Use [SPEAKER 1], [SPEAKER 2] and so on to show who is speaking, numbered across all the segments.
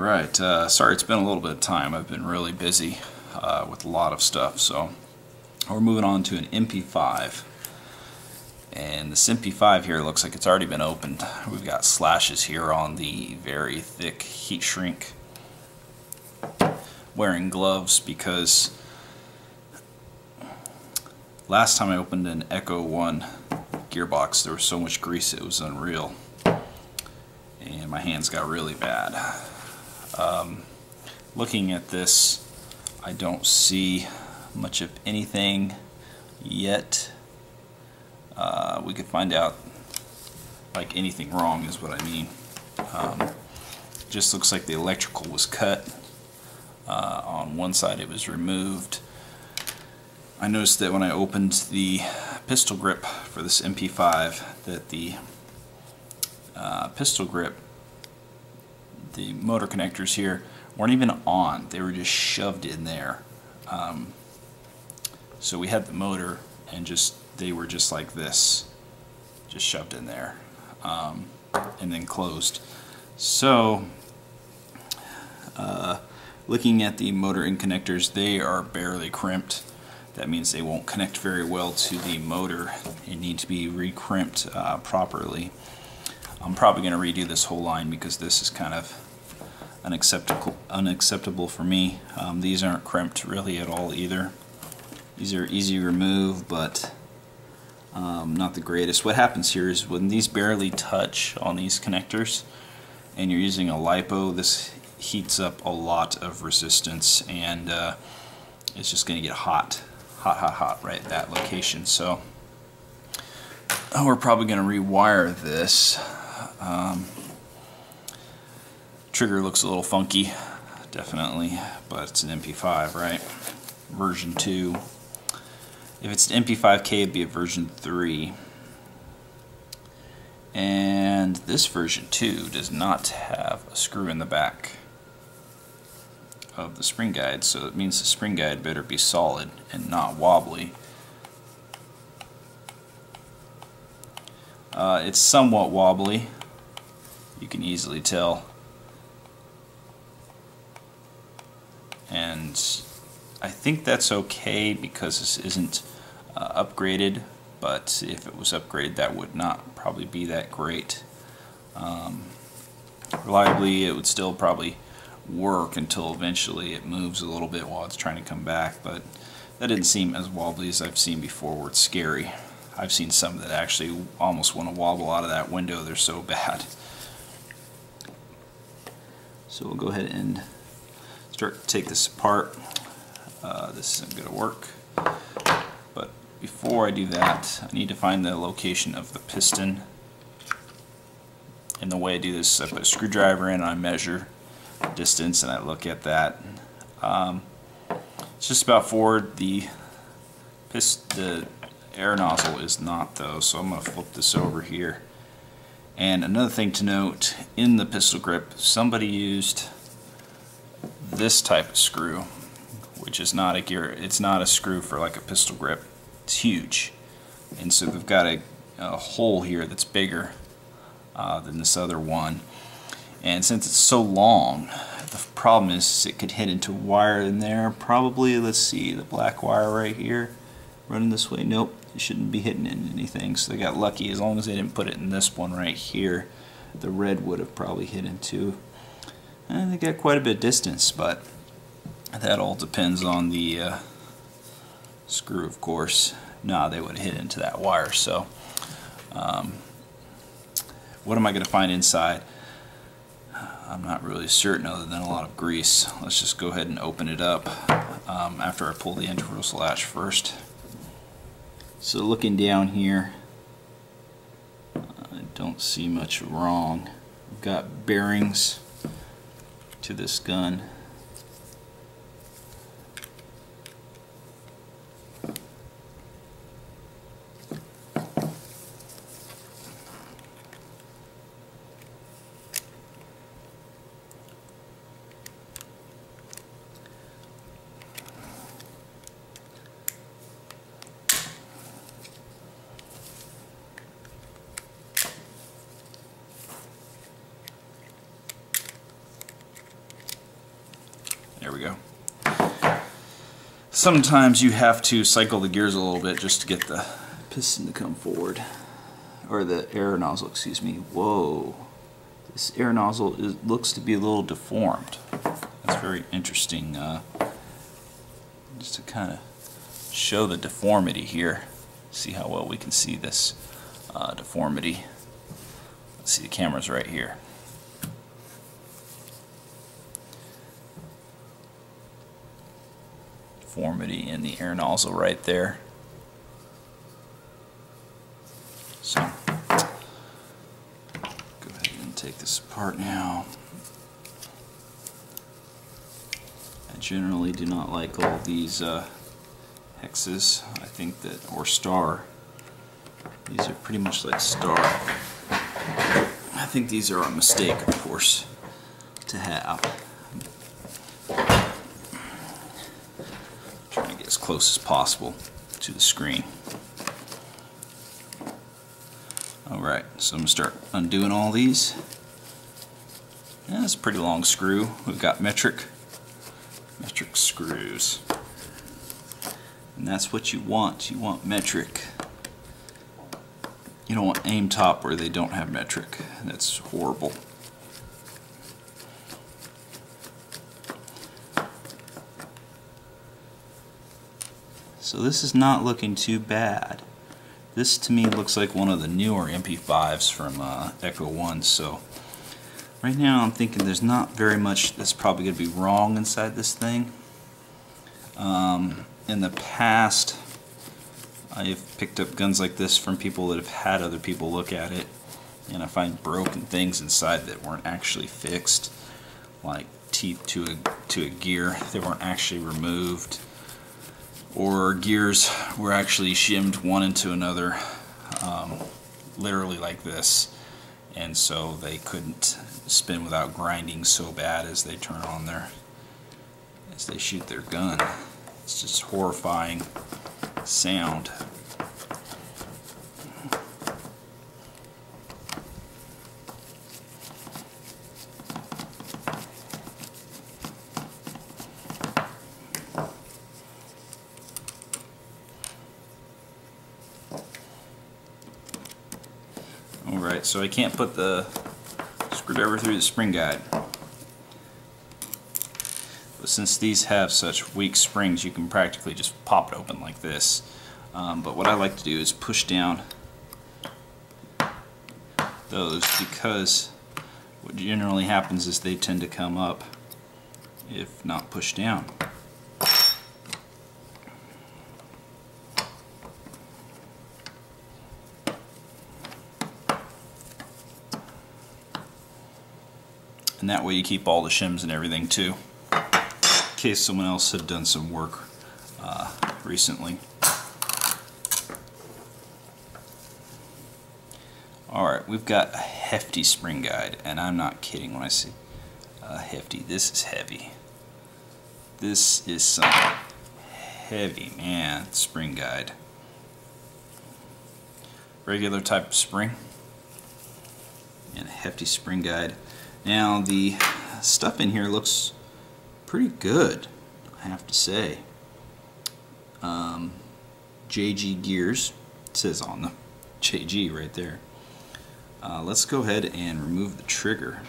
[SPEAKER 1] Alright, sorry it's been a little bit of time. I've been really busy with a lot of stuff, so we're moving on to an MP5. And this MP5 here looks like it's already been opened. We've got slashes here on the very thick heat shrink. Wearing gloves because last time I opened an Echo1 Gearbox there was so much grease it was unreal. And my hands got really bad. Looking at this, I don't see much of anything yet. We could find out like anything wrong is what I mean. Just looks like the electrical was cut. On one side it was removed. I noticed that when I opened the pistol grip for this MP5 that the pistol grip, the motor connectors here weren't even on, they were just shoved in there. So we had the motor and they were just like this, just shoved in there and then closed. So looking at the motor in connectors, they are barely crimped. That means they won't connect very well to the motor and need to be re-crimped properly. I'm probably going to redo this whole line because this is kind of unacceptable for me. These aren't crimped really at all either. These are easy to remove, but not the greatest. What happens here is when these barely touch on these connectors and you're using a LiPo, this heats up a lot of resistance and it's just going to get hot right at that location. So we're probably going to rewire this. Trigger looks a little funky, definitely, but it's an MP5, right? Version 2. If it's an MP5K, it'd be a version 3. And this version 2 does not have a screw in the back of the spring guide, so it means the spring guide better be solid and not wobbly. It's somewhat wobbly, you can easily tell. And I think that's okay because this isn't upgraded, but if it was upgraded that would not probably be that great. Reliably it would still probably work until eventually it moves a little bit while it's trying to come back, but that didn't seem as wobbly as I've seen before where it's scary. I've seen some that actually almost want to wobble out of that window, they're so bad. So we'll go ahead and start to take this apart. This isn't going to work, but before I do that I need to find the location of the piston. And the way I do this, I put a screwdriver in and I measure distance and I look at that. It's just about forward. The air nozzle is not though, so I'm going to flip this over here. And another thing to note, in the pistol grip somebody used this type of screw, which is not it's not a screw for like a pistol grip. It's huge, and so they've got a hole here that's bigger than this other one. And since it's so long, the problem is it could hit into wire in there. Probably, let's see, the black wire right here running this way. Nope, it shouldn't be hitting into anything. So they got lucky. As long as they didn't put it in this one right here, the red would have probably hit into. And they got quite a bit of distance, but that all depends on the screw, of course. No, they would have hit into that wire. So what am I going to find inside? I'm not really certain other than a lot of grease. Let's just go ahead and open it up after I pull the interval latch first. So looking down here, I don't see much wrong. We've got bearings to this gun. we go. Sometimes you have to cycle the gears a little bit just to get the piston to come forward, or the air nozzle, excuse me. Whoa, this air nozzle looks to be a little deformed. That's very interesting, just to kind of show the deformity here. See how well we can see this deformity. Let's see, the camera's right here. Deformity in the air nozzle right there. So, go ahead and take this apart now. I generally do not like all these hexes. I think that, or star. These are pretty much like star. I think these are a mistake, of course, to have. Trying to get as close as possible to the screen. Alright, so I'm going to start undoing all these. Yeah, it's a pretty long screw. We've got metric screws. And that's what you want. You want metric. You don't want aim top where they don't have metric. That's horrible. So this is not looking too bad. This to me looks like one of the newer MP5s from Echo1. So right now I'm thinking there's not very much that's probably going to be wrong inside this thing. In the past, I've picked up guns like this from people that have had other people look at it, and I find broken things inside that weren't actually fixed, like teeth to a gear. They weren't actually removed, or gears were actually shimmed one into another, literally like this, and so they couldn't spin without grinding so bad as they turn on as they shoot their gun. It's just horrifying sound. Alright, so I can't put the screwdriver through the spring guide. But since these have such weak springs, you can practically just pop it open like this. But what I like to do is push down those, because what generally happens is they tend to come up if not pushed down. And that way you keep all the shims and everything too, in case someone else had done some work recently. Alright, we've got a hefty spring guide, and I'm not kidding when I say hefty. This is heavy. This is some heavy, man, spring guide. Regular type of spring and a hefty spring guide. Now the stuff in here looks pretty good, I have to say. JG gears, it says on the JG right there. Let's go ahead and remove the trigger.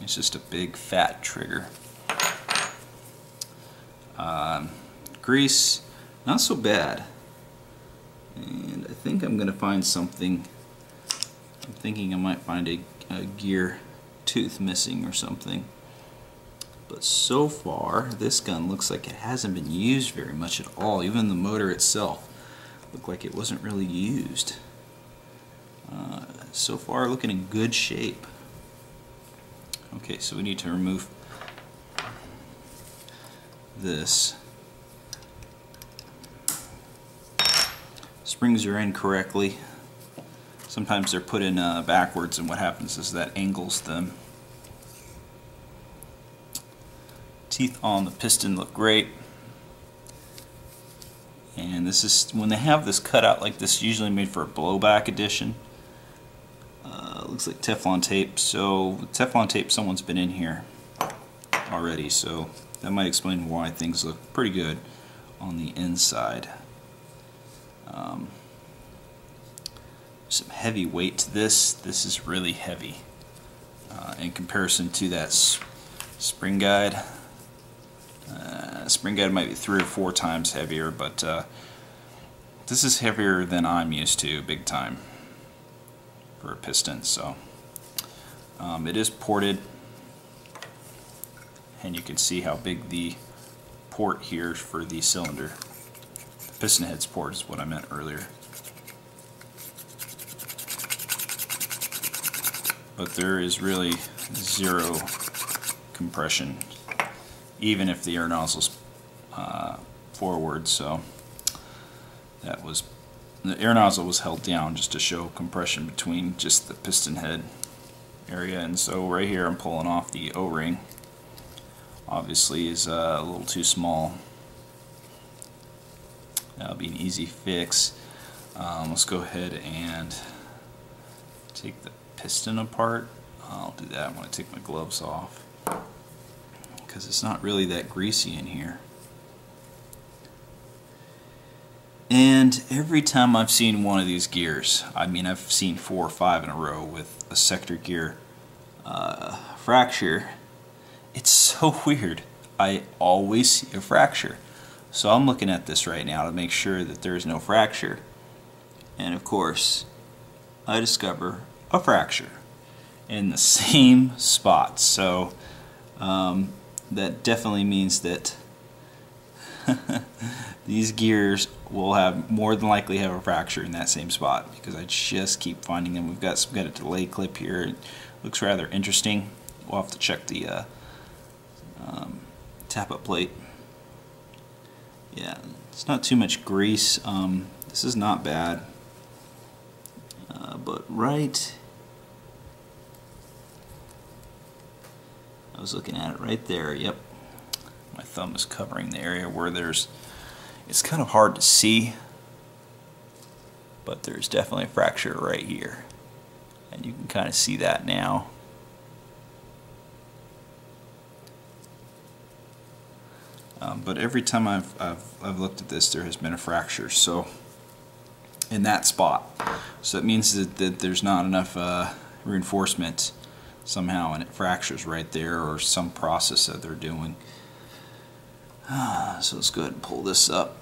[SPEAKER 1] It's just a big fat trigger. Grease, not so bad. And I think I'm going to find something. I'm thinking I might find a gear tooth missing or something. But so far, this gun looks like it hasn't been used very much at all. Even the motor itself looked like it wasn't really used. So far, looking in good shape. Okay, so we need to remove this. Springs are in correctly. Sometimes they're put in backwards, and what happens is that angles them. Teeth on the piston look great. And this is, when they have this cut out like this, usually made for a blowback edition. Looks like Teflon tape. So with Teflon tape, someone's been in here already, so that might explain why things look pretty good on the inside. Some heavy weight to this. This is really heavy in comparison to that spring guide. Spring guide might be 3 or 4 times heavier, but this is heavier than I'm used to, big time, for a piston. So it is ported, and you can see how big the port here for the cylinder, the piston head's port, is what I meant earlier. But there is really zero compression, even if the air nozzle's forward. So that was, the air nozzle was held down just to show compression between just the piston head area. And so right here I'm pulling off the O-ring. Obviously is a little too small. That'll be an easy fix. Let's go ahead and take the piston apart. I'll do that when I take my gloves off, because it's not really that greasy in here. And every time I've seen one of these gears, I mean I've seen 4 or 5 in a row with a sector gear fracture, it's so weird. I always see a fracture. So I'm looking at this right now to make sure that there is no fracture. And of course, I discover a fracture in the same spot. So that definitely means that these gears will have, more than likely have a fracture in that same spot, because I just keep finding them. We've got a delay clip here. It looks rather interesting. We'll have to check the Tappet plate. Yeah, it's not too much grease. This is not bad, but right, I was looking at it right there. Yep, my thumb is covering the area where there's, it's kind of hard to see, but there's definitely a fracture right here, and you can kind of see that now. But every time I've looked at this, there has been a fracture. So in that spot, so it means that there's not enough reinforcement somehow, and it fractures right there, or some process that they're doing. So let's go ahead and pull this up.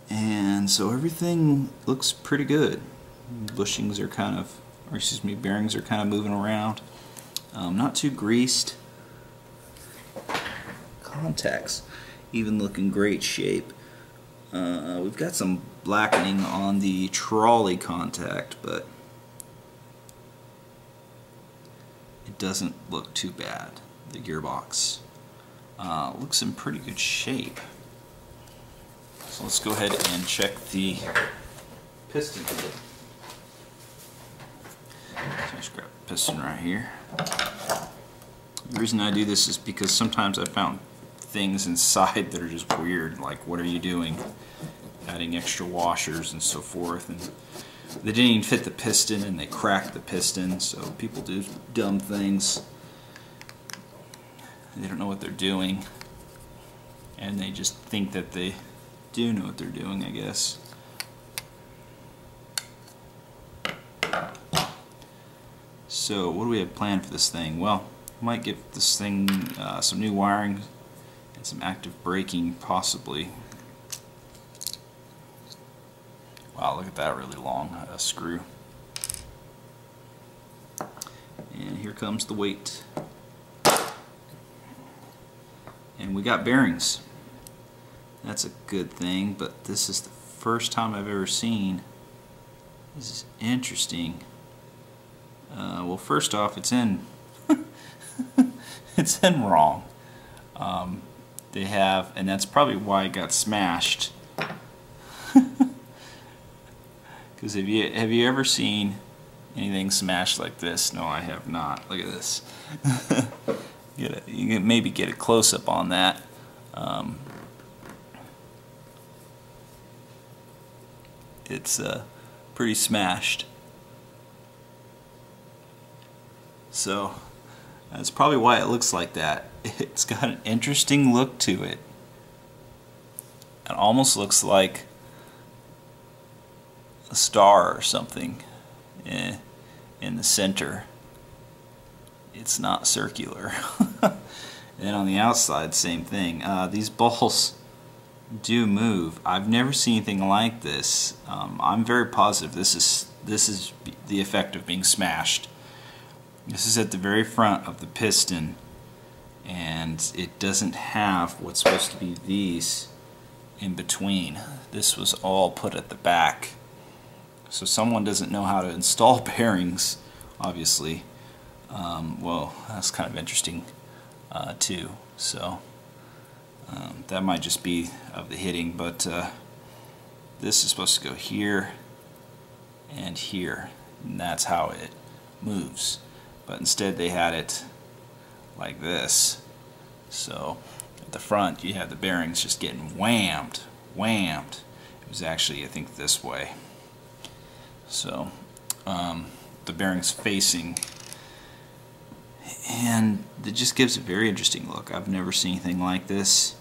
[SPEAKER 1] And so everything looks pretty good. Bushings are kind of, or excuse me, bearings are kind of moving around. Not too greased. Contacts even look in great shape. We've got some blackening on the trolley contact, but it doesn't look too bad. The gearbox looks in pretty good shape. So let's go ahead and check the piston head. So just grab the piston right here. The reason I do this is because sometimes I found things inside that are just weird, like, what are you doing? Adding extra washers and so forth, and they didn't even fit the piston, and they cracked the piston. So people do dumb things. They don't know what they're doing, and they just think that they do know what they're doing, I guess. So what do we have planned for this thing? Well, we might give this thing some new wiring and some active braking, possibly. Wow, look at that really long screw. And here comes the weight. And we got bearings. That's a good thing, but this is the first time I've ever seen. This is interesting. Well, first off, it's in it's in wrong. They have, and that's probably why it got smashed. Because have you ever seen anything smashed like this? No, I have not. Look at this. You can maybe get a close-up on that. It's pretty smashed. So that's probably why it looks like that. It's got an interesting look to it. It almost looks like a star or something in the center. It's not circular. And on the outside, same thing. These balls do move. I've never seen anything like this. I'm very positive this is the effect of being smashed. This is at the very front of the piston, and it doesn't have what's supposed to be these in between. This was all put at the back. So someone doesn't know how to install bearings, obviously. Well, that's kind of interesting too. So that might just be of the hitting, but this is supposed to go here and here, and that's how it moves. But instead they had it like this. So at the front you have the bearings just getting whammed. It was actually, I think, this way. So the bearings facing, and it just gives a very interesting look. I've never seen anything like this.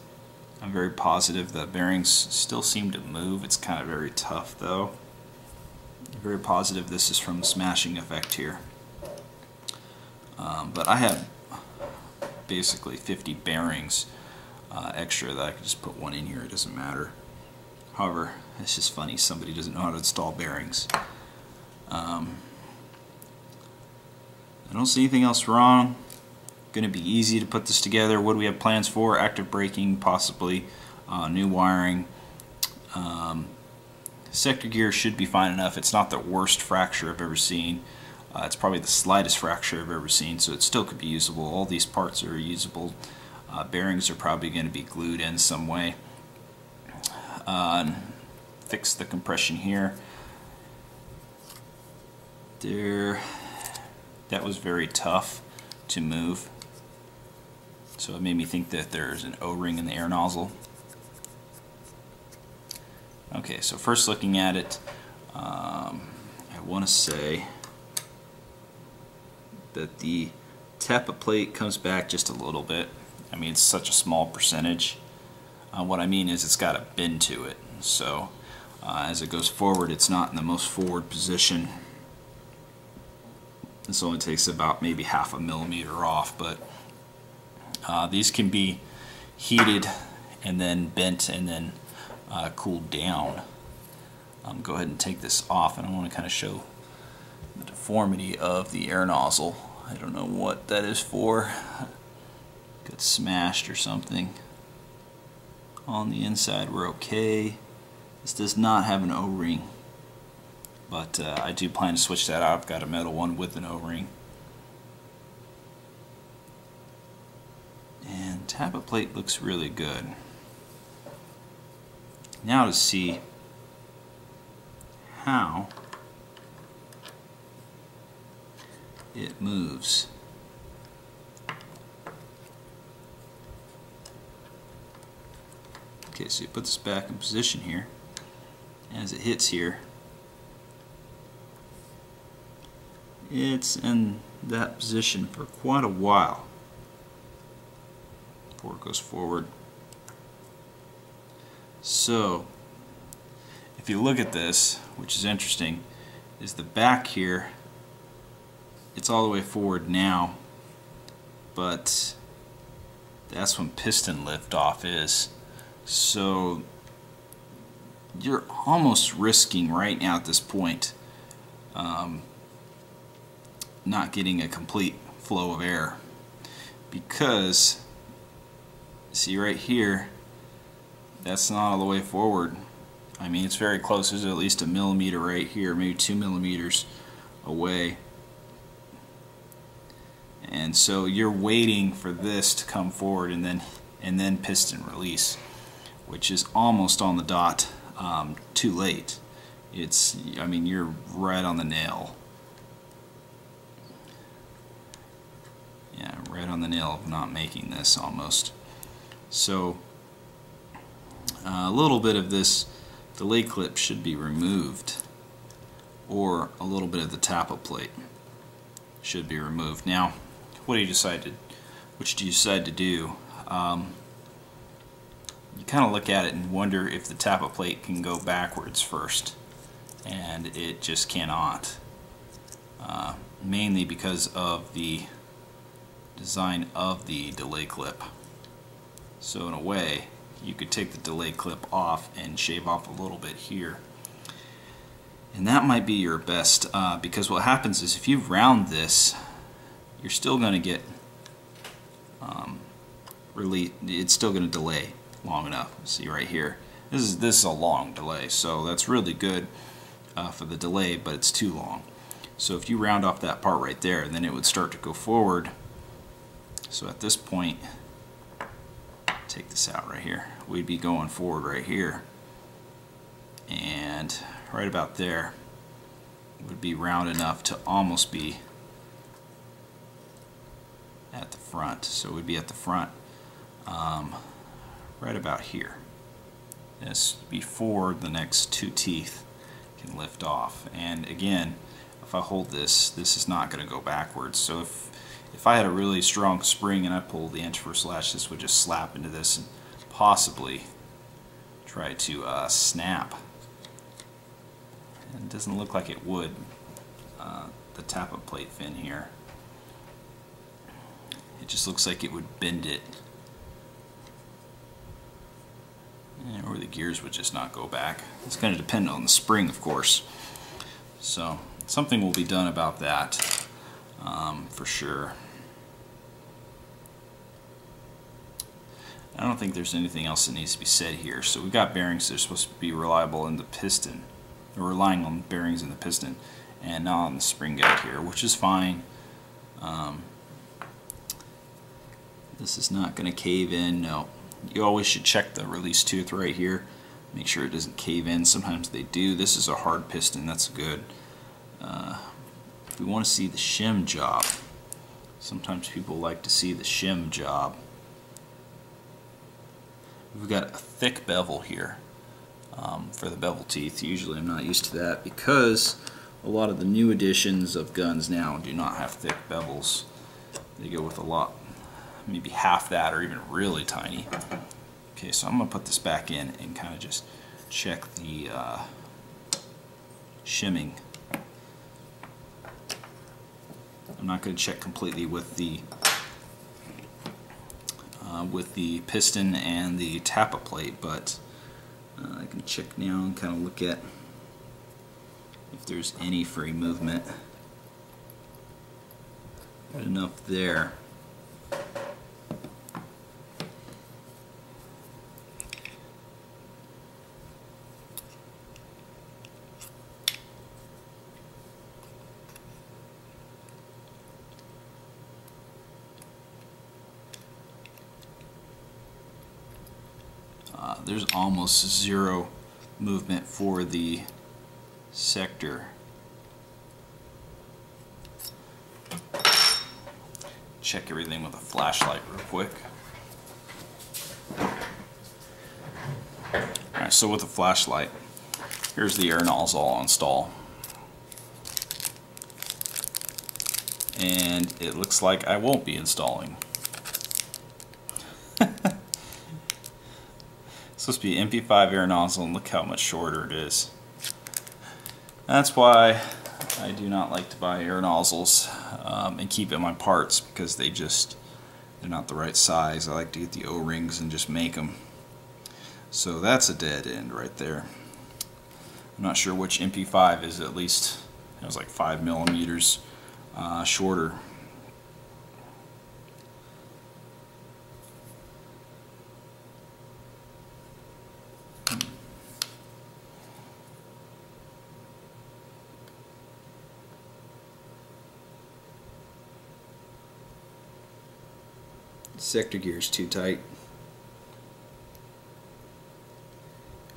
[SPEAKER 1] I'm very positive the bearings still seem to move. It's kind of very tough though. I'm very positive this is from the smashing effect here. But I have basically 50 bearings extra that I could just put one in here. It doesn't matter. However, it's just funny somebody doesn't know how to install bearings. I don't see anything else wrong. Going to be easy to put this together. What do we have plans for? Active braking, possibly. New wiring. Sector gear should be fine enough. It's not the worst fracture I've ever seen. It's probably the slightest fracture I've ever seen, so it still could be usable. All these parts are usable. Bearings are probably going to be glued in some way. Fix the compression here. There. That was very tough to move. So it made me think that there's an O-ring in the air nozzle. Okay, so first looking at it, I want to say that the Tappet plate comes back just a little bit. I mean, it's such a small percentage. What I mean is it's got a bend to it. So as it goes forward, it's not in the most forward position. This only takes about maybe half a millimeter off, but these can be heated and then bent and then cooled down. Go ahead and take this off, and I want to kind of show the deformity of the air nozzle. I don't know what that is for. Got smashed or something. On the inside we're okay. This does not have an O-ring, but I do plan to switch that out. I've got a metal one with an O-ring. And Tappet plate looks really good. Now to see how it moves. Okay, so you put this back in position here. As it hits here, it's in that position for quite a while before it goes forward. So if you look at this, which is interesting, is the back here, it's all the way forward now, but that's when piston liftoff is. So you're almost risking right now at this point not getting a complete flow of air, because see right here, that's not all the way forward. I mean, it's very close. There's at least a millimeter right here, maybe 2 millimeters away. And so you're waiting for this to come forward and then piston release, which is almost on the dot. Too late. I mean, you're right on the nail. Yeah, right on the nail of not making this almost. So a little bit of this delay clip should be removed, or a little bit of the tappet plate should be removed. Now, what do you decide to do? You kind of look at it and wonder if the tappet plate can go backwards first, and it just cannot, mainly because of the design of the delay clip. So in a way, you could take the delay clip off and shave off a little bit here, and that might be your best, because what happens is if you round this, you're still going to get it's still going to delay long enough. See right here, this is a long delay, so that's really good for the delay, but it's too long. So if you round off that part right there, then it would start to go forward. So at this point, take this out right here, we'd be going forward right here, and right about there would be round enough to almost be at the front. So it would be at the front, right about here. This before the next two teeth can lift off. And again, if I hold this, this is not going to go backwards. So if I had a really strong spring and I pulled the anti-first latch, this would just slap into this and possibly try to snap. And it doesn't look like it would. The tappet plate fin here, it just looks like it would bend it, or the gears would just not go back. It's going to depend on the spring, of course. So something will be done about that, for sure. I don't think there's anything else that needs to be said here. So we've got bearings that are supposed to be reliable in the piston. We're relying on bearings in the piston and not on the spring guide here, which is fine. This is not going to cave in. No, you always should check the release tooth right here. Make sure it doesn't cave in. Sometimes they do. This is a hard piston. That's good. If we want to see the shim job, sometimes people like to see the shim job. We've got a thick bevel here for the bevel teeth. Usually I'm not used to that because a lot of the new editions of guns now do not have thick bevels. They go with a lot, maybe half that or even really tiny. Okay, so I'm going to put this back in and kind of just check the shimming. I'm not going to check completely with the piston and the tappet plate, but I can check now and kind of look at if there's any free movement. Good enough there. There's almost zero movement for the sector. Check everything with a flashlight real quick. Alright, so with a flashlight, here's the air nozzle I'll install. And it looks like I won't be installing. It's supposed to be MP5 air nozzle, and look how much shorter it is. That's why I do not like to buy air nozzles and keep in my parts, because they're not the right size. I like to get the O-rings and just make them. So that's a dead end right there. I'm not sure which MP5 is, at least it was like 5 millimeters shorter. Sector gear is too tight.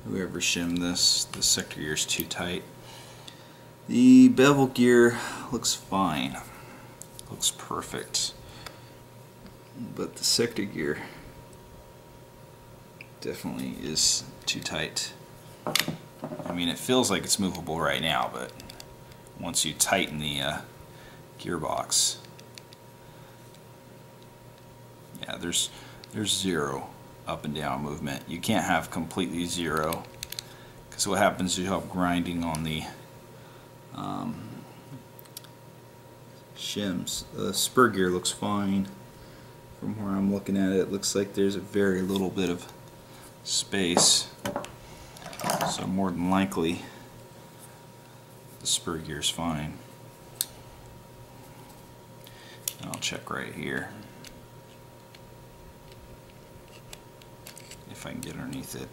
[SPEAKER 1] Whoever shimmed this, the sector gear is too tight. The bevel gear looks fine, looks perfect, but the sector gear definitely is too tight. I mean, it feels like it's movable right now, but once you tighten the gearbox, yeah, there's zero up and down movement. You can't have completely zero, because what happens is you have grinding on the shims. The spur gear looks fine. From where I'm looking at it, it looks like there's a very little bit of space. So more than likely, the spur gear is fine. I'll check right here if I can get underneath it.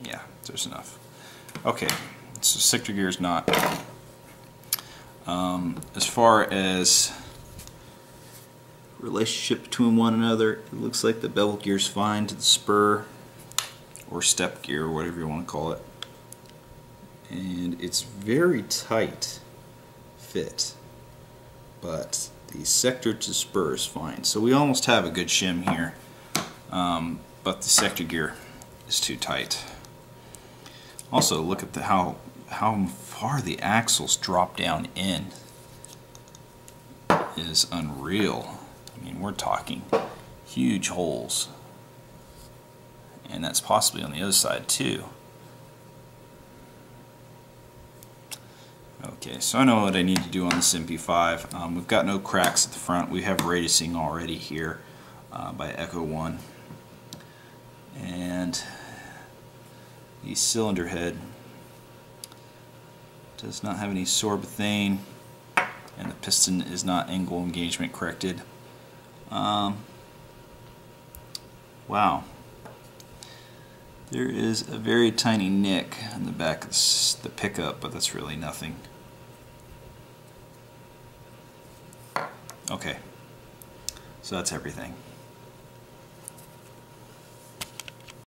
[SPEAKER 1] Yeah, there's enough. Okay, so sector gear is not. As far as relationship between one another, it looks like the bevel gear is fine to the spur or step gear, or whatever you want to call it, and it's very tight fit, but the sector to spur is fine, so we almost have a good shim here, but the sector gear is too tight. Also, look at how far the axles drop down in is unreal. I mean, we're talking huge holes, and that's possibly on the other side too. Okay, so I know what I need to do on this MP5. We've got no cracks at the front. We have radiusing already here by Echo1, and the cylinder head does not have any sorbethane, and the piston is not angle engagement corrected. Wow. There is a very tiny nick in the back of the pickup, but that's really nothing. Okay, so that's everything.